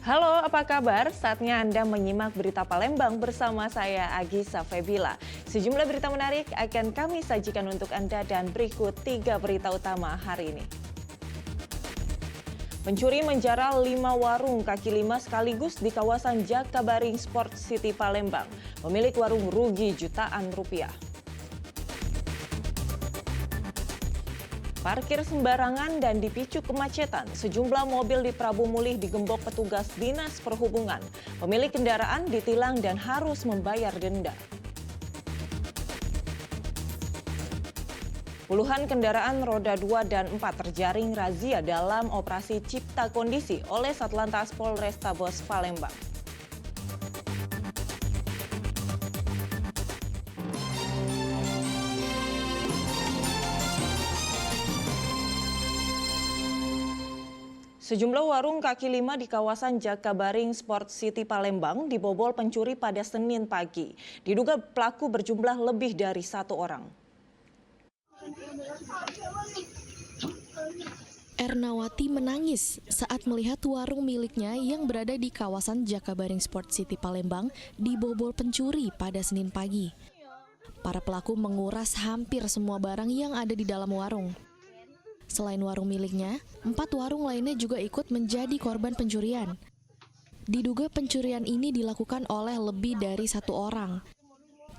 Halo, apa kabar? Saatnya Anda menyimak berita Palembang bersama saya Agisa Febila. Sejumlah berita menarik akan kami sajikan untuk Anda dan berikut 3 berita utama hari ini. Pencuri menjarah 5 warung kaki lima sekaligus di kawasan Jakabaring Sport City Palembang. Pemilik warung rugi jutaan rupiah. Parkir sembarangan dan dipicu kemacetan. Sejumlah mobil di Prabu Mulih digembok petugas Dinas Perhubungan. Pemilik kendaraan ditilang dan harus membayar denda. Puluhan kendaraan roda 2 dan 4 terjaring razia dalam operasi Cipta Kondisi oleh Satlantas Polrestabes Palembang. Sejumlah warung kaki lima di kawasan Jakabaring Sport City Palembang dibobol pencuri pada Senin pagi. Diduga pelaku berjumlah lebih dari 1 orang. Ernawati menangis saat melihat warung miliknya yang berada di kawasan Jakabaring Sport City Palembang dibobol pencuri pada Senin pagi. Para pelaku menguras hampir semua barang yang ada di dalam warung. Selain warung miliknya, 4 warung lainnya juga ikut menjadi korban pencurian. Diduga pencurian ini dilakukan oleh lebih dari 1 orang.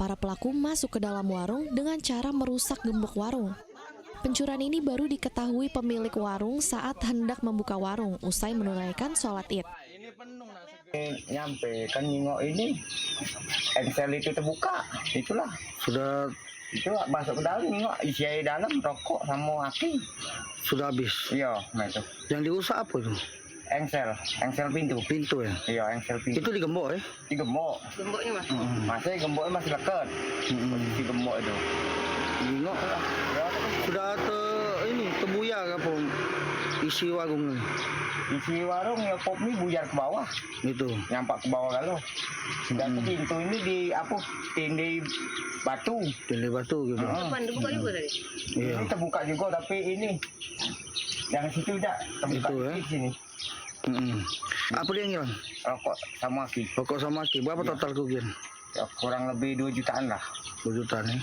Para pelaku masuk ke dalam warung dengan cara merusak gembok warung. Pencurian ini baru diketahui pemilik warung saat hendak membuka warung usai menunaikan sholat Id. Nyampe kan nengok ini engsel itu terbuka, itulah sudah itu masuk ke dalam, nengok isi air dalam rokok sama aki sudah habis. Iya, nah itu. Yang dirusak apa itu? Engsel pintu ya. Iya, engsel pintu. Itu digembok ya? Digembok. Gemboknya mas. Masih gemboknya masih leket. Posisi gembok itu. Nengok sudah terbuyar apa isi warung ini? Isi warung ya pop ini buyar ke bawah. Itu. Nyampak ke bawah kalau. Dan pintu ini di tindih batu. Tindih batu gitu. Terbuka juga tadi. Iya. Ini terbuka juga tapi ini yang situ tidak terbuka itu, ya? Di sini. Apa dia yang hilang? Rokok sama aki. Rokok sama aki. Berapa total kerugian? Ya, kurang lebih 2 jutaan lah. 2 jutaan ya.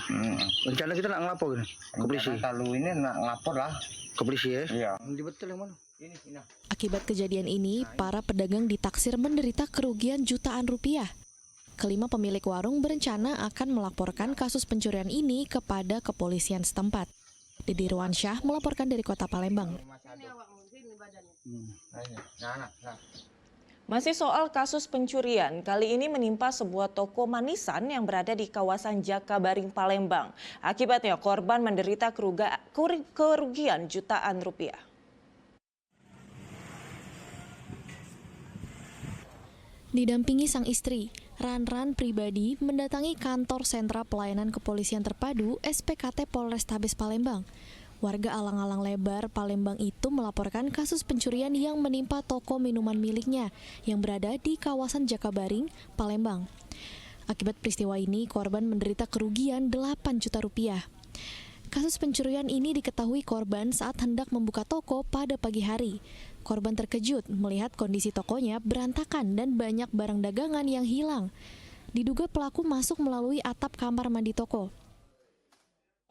Rencana kita nak ngelapor kan? Ke polisi. Kalau ini nak ngelapor lah. Ke polisi ya? Iya. Di betul yang mana? Ini. Akibat kejadian ini, para pedagang ditaksir menderita kerugian jutaan rupiah. Kelima pemilik warung berencana akan melaporkan kasus pencurian ini kepada kepolisian setempat. Didi Ruansyah melaporkan dari Kota Palembang. Masih soal kasus pencurian, kali ini menimpa sebuah toko manisan yang berada di kawasan Jakabaring Palembang. Akibatnya korban menderita kerugian jutaan rupiah. Didampingi sang istri, Ran pribadi mendatangi kantor sentra pelayanan kepolisian terpadu SPKT Polrestabes Palembang. Warga Alang-Alang Lebar, Palembang itu melaporkan kasus pencurian yang menimpa toko minuman miliknya yang berada di kawasan Jakabaring, Palembang. Akibat peristiwa ini, korban menderita kerugian 8 juta rupiah. Kasus pencurian ini diketahui korban saat hendak membuka toko pada pagi hari. Korban terkejut melihat kondisi tokonya berantakan dan banyak barang dagangan yang hilang. Diduga pelaku masuk melalui atap kamar mandi toko.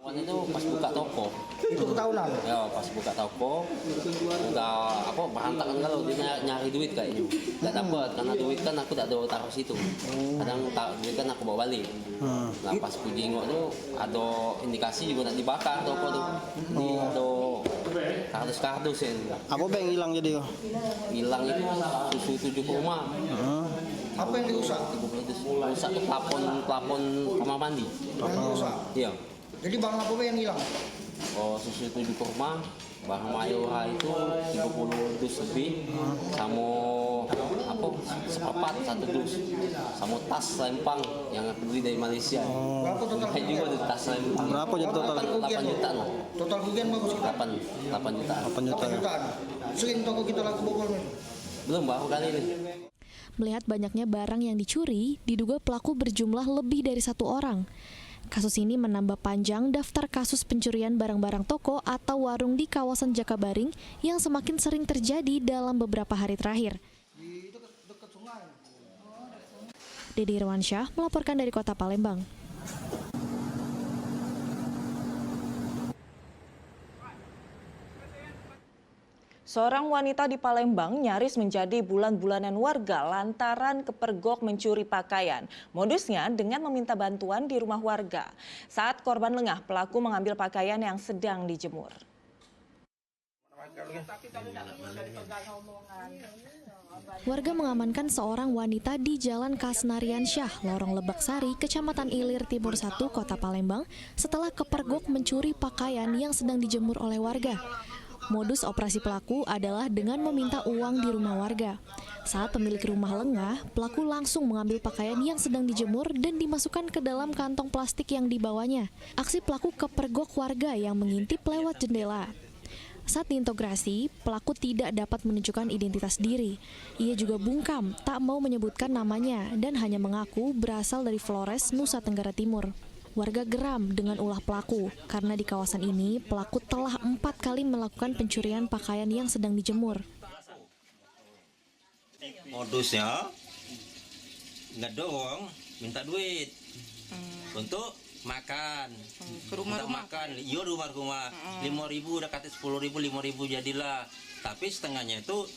Itu pas buka toko. Itu ketahuan? Ya, pas buka toko udah berantakan kalau dia nyari duit kayaknya. Enggak dapat karena duit kan aku tak ada taruh situ. Kadang duit kan aku bawa balik. Nah, pas aku jengok tuh ada indikasi juga nak dibakar toko tuh. Ada kardus-kardus yang. Apa yang hilang jadi? Hilang itu susu 7 rumah. Apa yang dirusak? Rusak tuh plafon kamar mandi. Iya. Jadi barang apa yang hilang? Oh, susu 7 kurma, bahan mayora itu 30 dus lebih, sama seperempat 1 dus, sama tas lempang yang aku beli dari Malaysia. Berapa total? Kayak juga tuh tas lempang. Berapa jadi total? 8 jutaan lah. Total kerugian berapa sih? 8 jutaan. 8 jutaan. Sering toko kita laku bobol nih? Belum, baru kali ini. Melihat banyaknya barang yang dicuri, diduga pelaku berjumlah lebih dari 1 orang. Kasus ini menambah panjang daftar kasus pencurian barang-barang toko atau warung di kawasan Jakabaring yang semakin sering terjadi dalam beberapa hari terakhir. Dede Irwansyah melaporkan dari Kota Palembang. Seorang wanita di Palembang nyaris menjadi bulan-bulanan warga lantaran kepergok mencuri pakaian. Modusnya dengan meminta bantuan di rumah warga. Saat korban lengah, pelaku mengambil pakaian yang sedang dijemur. Warga mengamankan seorang wanita di Jalan Kasnarian Syah, Lorong Lebak Sari, Kecamatan Ilir Timur 1, Kota Palembang, setelah kepergok mencuri pakaian yang sedang dijemur oleh warga. Modus operasi pelaku adalah dengan meminta uang di rumah warga. Saat pemilik rumah lengah, pelaku langsung mengambil pakaian yang sedang dijemur dan dimasukkan ke dalam kantong plastik yang dibawanya. Aksi pelaku kepergok warga yang mengintip lewat jendela. Saat diintegrasi, pelaku tidak dapat menunjukkan identitas diri. Ia juga bungkam, tak mau menyebutkan namanya dan hanya mengaku berasal dari Flores, Nusa Tenggara Timur. Warga geram dengan ulah pelaku, karena di kawasan ini pelaku telah 4 kali melakukan pencurian pakaian yang sedang dijemur. Modusnya ngedong, minta duit untuk makan. Ke rumah-rumah? Makan, iya rumah-rumah. 5.000 udah kata 10.000, 5.000 jadilah. Tapi setengahnya itu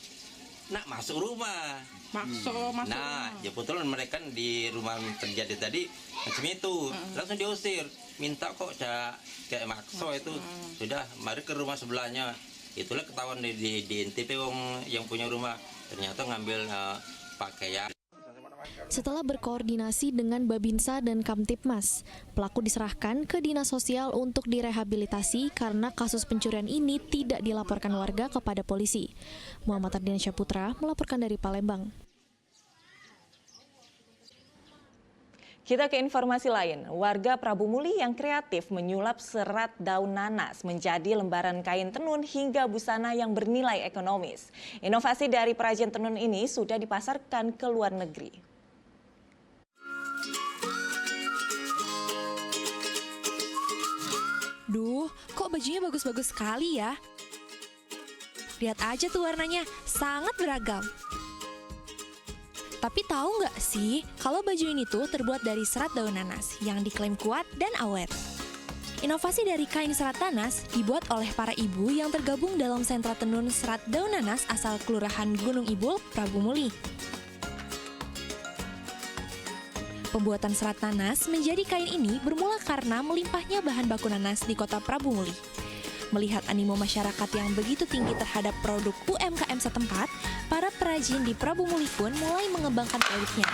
nak masuk rumah. Masuk Nah, ya betul mereka di rumah terjadi tadi macam itu. Langsung diusir. Minta kok kayak makso itu. Sudah, mari ke rumah sebelahnya. Itulah ketahuan di NTP yang punya rumah. Ternyata ngambil pakaian. Setelah berkoordinasi dengan Babinsa dan Kamtipmas, pelaku diserahkan ke Dinas Sosial untuk direhabilitasi karena kasus pencurian ini tidak dilaporkan warga kepada polisi. Muhammad Ardiansyah Putra melaporkan dari Palembang. Kita ke informasi lain. Warga Prabu Muli yang kreatif menyulap serat daun nanas menjadi lembaran kain tenun hingga busana yang bernilai ekonomis. Inovasi dari perajin tenun ini sudah dipasarkan ke luar negeri. Duh, kok bajunya bagus-bagus sekali ya? Lihat aja tuh warnanya, sangat beragam. Tapi tahu nggak sih, kalau baju ini tuh terbuat dari serat daun nanas yang diklaim kuat dan awet. Inovasi dari kain serat nanas dibuat oleh para ibu yang tergabung dalam sentra tenun serat daun nanas asal Kelurahan Gunung Ibul, Prabu Muli. Pembuatan serat nanas menjadi kain ini bermula karena melimpahnya bahan baku nanas di kota Prabu Muli. Melihat animo masyarakat yang begitu tinggi terhadap produk UMKM setempat, para perajin di Prabu Muli pun mulai mengembangkan produknya.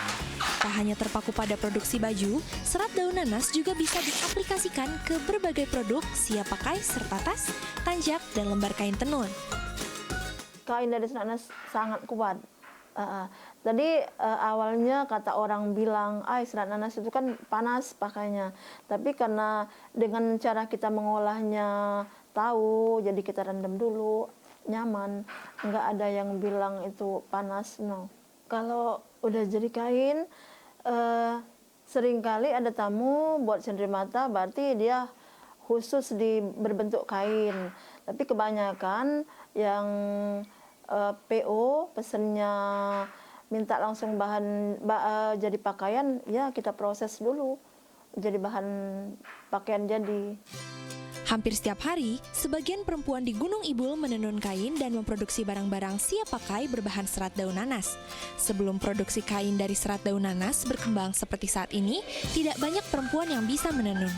Tak hanya terpaku pada produksi baju, serat daun nanas juga bisa diaplikasikan ke berbagai produk siap pakai serta tas, tanjak, dan lembar kain tenun. Kain dari serat nanas sangat kuat. Tadi awalnya kata orang bilang, serat nanas itu kan panas pakainya. Tapi karena dengan cara kita mengolahnya tahu, jadi kita rendam dulu, nyaman. Nggak ada yang bilang itu panas, no. Kalau udah jadi kain, seringkali ada tamu buat sendiri mata, berarti dia khusus berbentuk kain. Tapi kebanyakan yang PO pesennya minta langsung bahan jadi pakaian, ya kita proses dulu jadi bahan pakaian jadi. Hampir setiap hari, sebagian perempuan di Gunung Ibul menenun kain dan memproduksi barang-barang siap pakai berbahan serat daun nanas. Sebelum produksi kain dari serat daun nanas berkembang seperti saat ini, tidak banyak perempuan yang bisa menenun.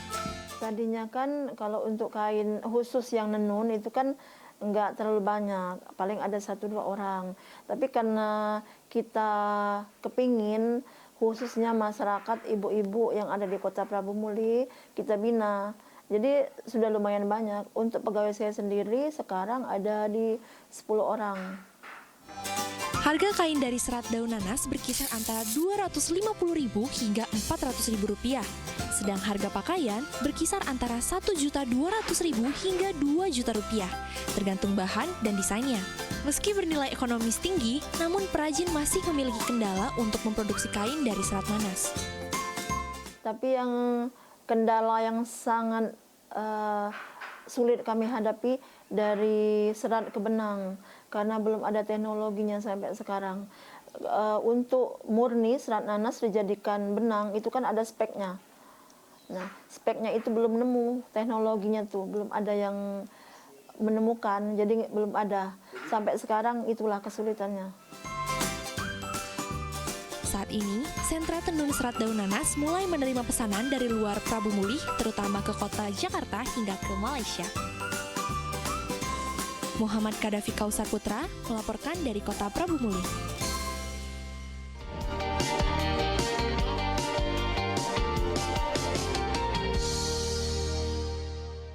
Tadinya kan kalau untuk kain khusus yang nenun itu kan nggak terlalu banyak, paling ada 1-2 orang. Tapi karena kita kepingin khususnya masyarakat ibu-ibu yang ada di kota Prabu Muli, kita bina. Jadi sudah lumayan banyak. Untuk pegawai saya sendiri sekarang ada di 10 orang. Harga kain dari serat daun nanas berkisar antara Rp250.000 hingga Rp400.000. Sedang harga pakaian berkisar antara Rp1.200.000 hingga Rp2 juta, tergantung bahan dan desainnya. Meski bernilai ekonomis tinggi, namun perajin masih memiliki kendala untuk memproduksi kain dari serat nanas. Tapi yang kendala yang sangat sulit kami hadapi dari serat ke benang, karena belum ada teknologinya sampai sekarang. untuk murni serat nanas dijadikan benang itu kan ada speknya. Nah, speknya itu belum nemu, teknologinya tuh belum ada yang menemukan, jadi belum ada. Sampai sekarang itulah kesulitannya. Saat ini, sentra tenun serat daun nanas mulai menerima pesanan dari luar Prabu Mulih, terutama ke kota Jakarta hingga ke Malaysia. Muhammad Kadafi Kausar Putra melaporkan dari kota Prabu Mulih.